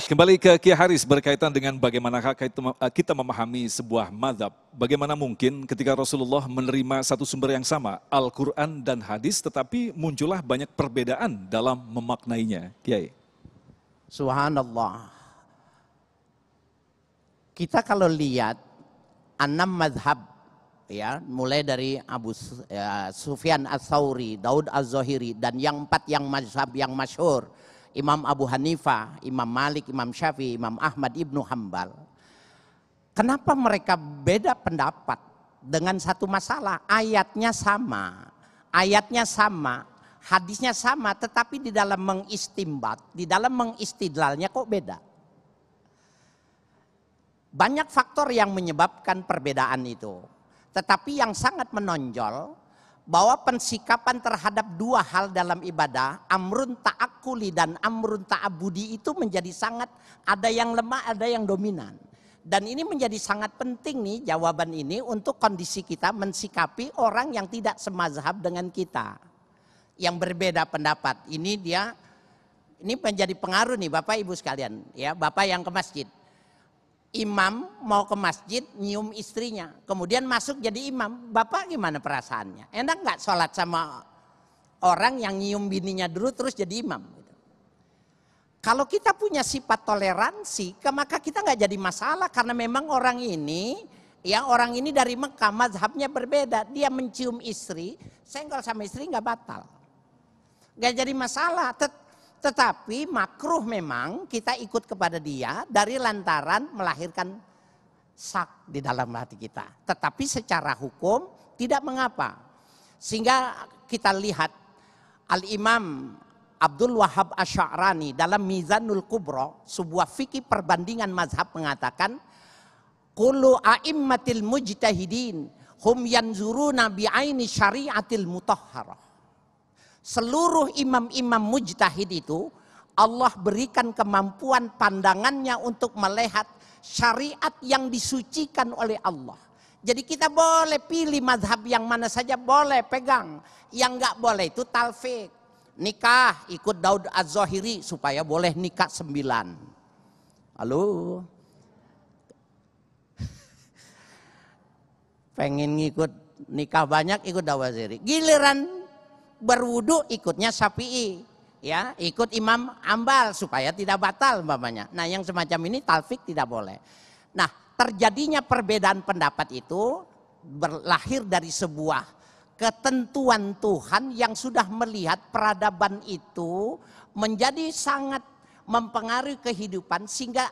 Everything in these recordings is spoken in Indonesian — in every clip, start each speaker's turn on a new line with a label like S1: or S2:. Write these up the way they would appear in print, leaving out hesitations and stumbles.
S1: Kembali ke Kiai Haris berkaitan dengan bagaimana kita memahami sebuah mazhab. Bagaimana mungkin ketika Rasulullah menerima satu sumber yang sama, Al-Quran dan hadis, tetapi muncullah banyak perbedaan dalam memaknainya, Kiai.
S2: Subhanallah. Kita kalau lihat 6 mazhab, ya, mulai dari Sufyan Ats-Tsauri, Daud Az-Zahiri, dan yang 4 yang mazhab yang masyhur, Imam Abu Hanifah, Imam Malik, Imam Syafi'i, Imam Ahmad Ibnu Hambal. Kenapa mereka beda pendapat dengan satu masalah? Ayatnya sama, hadisnya sama, tetapi di dalam mengistimbat, di dalam mengistidlalnya kok beda. Banyak faktor yang menyebabkan perbedaan itu. Tetapi yang sangat menonjol bahwa pensikapan terhadap 2 hal dalam ibadah, amrun ta'akuli dan amrun ta'abudi, itu menjadi sangat, ada yang lemah, ada yang dominan. Dan ini menjadi sangat penting nih jawaban ini untuk kondisi kita mensikapi orang yang tidak semazhab dengan kita, yang berbeda pendapat. Ini menjadi pengaruh nih Bapak Ibu sekalian, ya, Bapak yang ke masjid. Imam mau ke masjid nyium istrinya, kemudian masuk jadi imam. Bapak gimana perasaannya? Enak nggak sholat sama orang yang nyium bininya dulu terus jadi imam? Kalau kita punya sifat toleransi, maka kita nggak jadi masalah, karena memang orang ini dari Mekah, mazhabnya berbeda. Dia mencium istri, senggol sama istri nggak batal, nggak jadi masalah. Tetapi makruh memang kita ikut kepada dia dari lantaran melahirkan sak di dalam hati kita. Tetapi secara hukum tidak mengapa. Sehingga kita lihat Al-Imam Abdul Wahhab Asy'arani dalam Mizanul Kubra, sebuah fikih perbandingan mazhab, mengatakan kullu a'immatil mujtahidin hum yanzuruna bi'aini syari'atil mutahharah. Seluruh imam-imam mujtahid itu Allah berikan kemampuan pandangannya untuk melihat syariat yang disucikan oleh Allah. Jadi kita boleh pilih mazhab yang mana saja, boleh pegang. Yang nggak boleh itu talfik. Nikah ikut Daud Az-Zahiri supaya boleh nikah 9. Halo? Pengen ngikut nikah banyak ikut Daud Az-Zahiri. Giliran berwudu ikutnya Syafi'i, ya, ikut Imam Ambal supaya tidak batal umpamanya. Nah, yang semacam ini talfik tidak boleh. Nah, terjadinya perbedaan pendapat itu berlahir dari sebuah ketentuan Tuhan yang sudah melihat peradaban itu menjadi sangat mempengaruhi kehidupan, sehingga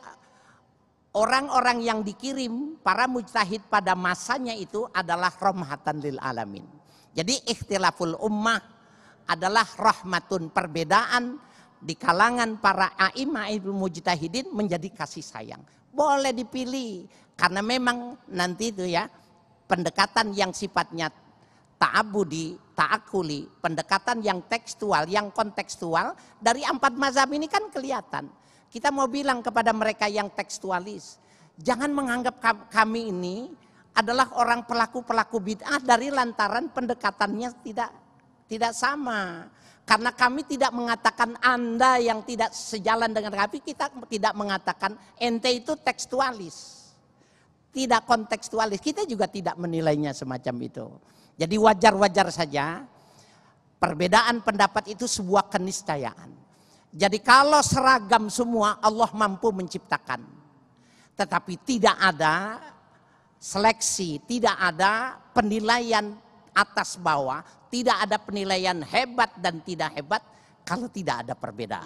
S2: orang-orang yang dikirim para mujtahid pada masanya itu adalah rahmatan lil alamin. Jadi ikhtilaful ummah adalah rahmatun, perbedaan di kalangan para a'imah mujtahidin menjadi kasih sayang. Boleh dipilih, karena memang nanti itu ya, pendekatan yang sifatnya ta'abudi, ta'akuli, pendekatan yang tekstual, yang kontekstual, dari 4 mazhab ini kan kelihatan. Kita mau bilang kepada mereka yang tekstualis, jangan menganggap kami ini adalah orang pelaku-pelaku bid'ah dari lantaran pendekatannya tidak sama. Karena kami tidak mengatakan Anda yang tidak sejalan dengan kami, kita tidak mengatakan ente itu tekstualis, tidak kontekstualis. Kita juga tidak menilainya semacam itu. Jadi wajar-wajar saja perbedaan pendapat itu sebuah keniscayaan. Jadi kalau seragam semua Allah mampu menciptakan, tetapi tidak ada seleksi, tidak ada penilaian atas bawah, tidak ada penilaian hebat dan tidak hebat kalau tidak ada perbedaan.